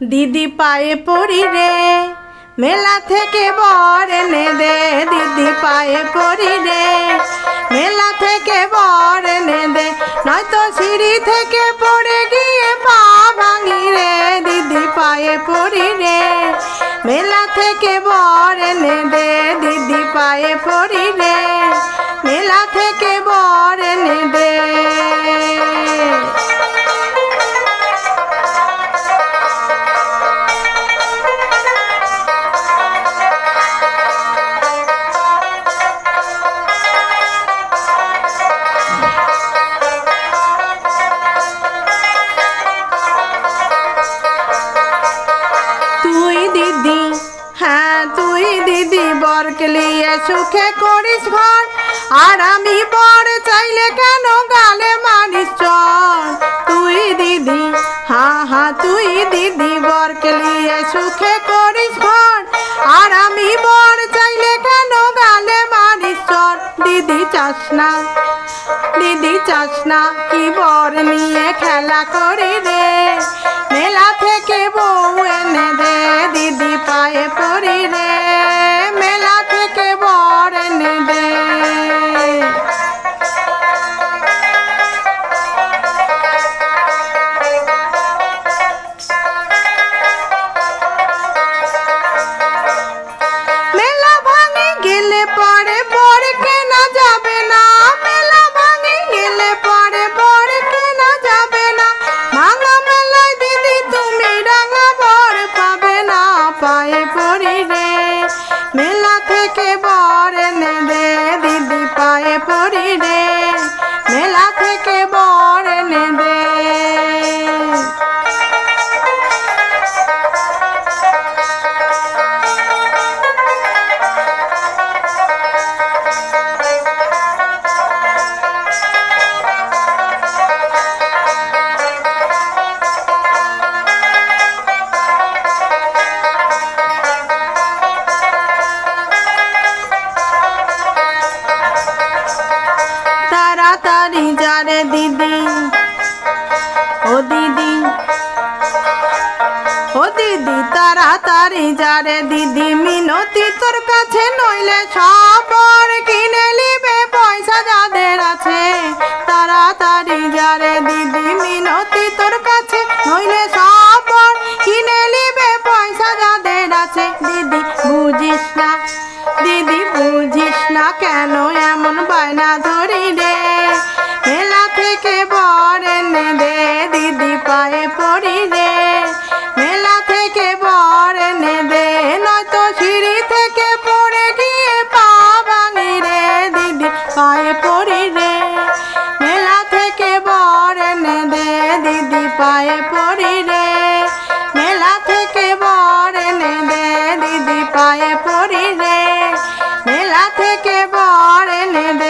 দিদি পায়ে পড়ি রে, মেলা থেকে বর এনে দে। দিদি পায়ে পড়ি রে, মেলা থেকে বর এনে দে, নয়তো সিঁড়ি থেকে পড়ে গিয়ে পা ভাঙি রে। দিদি পায়ে পড়ি রে, মেলা থেকে বর এনে দে। দিদি পায়ে পড়ি রে, মেলা থেকে বর এনে দে। তুই দিদি বরকে লিয়ে সুখে করিস ঘর, আর আমি বর চাইলে কেন গালে মারিস চর। তুই দিদি তুই দিদি বরকে লিয়ে সুখে করিস ঘর, আর আমি বর চাইলে কেন গালে মারিস চর। দিদি চাস না কি বর নিয়ে খেলা করি রে, মেলা থেকে বউ এনে দে। দিদি পায়ে পড়ি রে, মেলা থেকে বর এনে দে। মেলা ভাঙে গেলে পরে বর কেনা যাবে না, মেলা ভাঙে গেলে পরে বর কেনা যাবে না। ভাঙা মেলায় দিদি তুমি রাঙা বর পাবে না। পায়ে পড়ি রে, মেলা থেকে বর এনে দে। দিদি পায়ে পড়ি রে, মেলা থেকে বর এনে দে। তাড়াতাড়ি যারে দিদি, ও দিদি তাড়াতাড়ি যারে দিদি, মিনতি তোর কাছে, নইলে সব বর কিনে নিবে পয়সা যাদের আছে। তাড়াতাড়ি যারে দিদি, মিনতি তোর কাছে, নইলে সব বর কিনে নিবে পয়সা যাদের আছে। দিদি বুঝিস না কেন এমন বায়না ধরি রে, মেলা থেকে বর এনে দে। দিদি পায়ে পড়ি রে, মেলা থেকে বর এনে দে, নয়তো সিঁড়ি থেকে পড়ে গিয়ে পা ভাঙি রে। দিদি পায়ে পড়ি রে, মেলা থেকে বর এনে দে। দিদি পায়ে পড়ি রে, মেলা থেকে বর এনে দে। দিদি পায়ে পড়ি রে, মেলা থেকে বর এনে দে।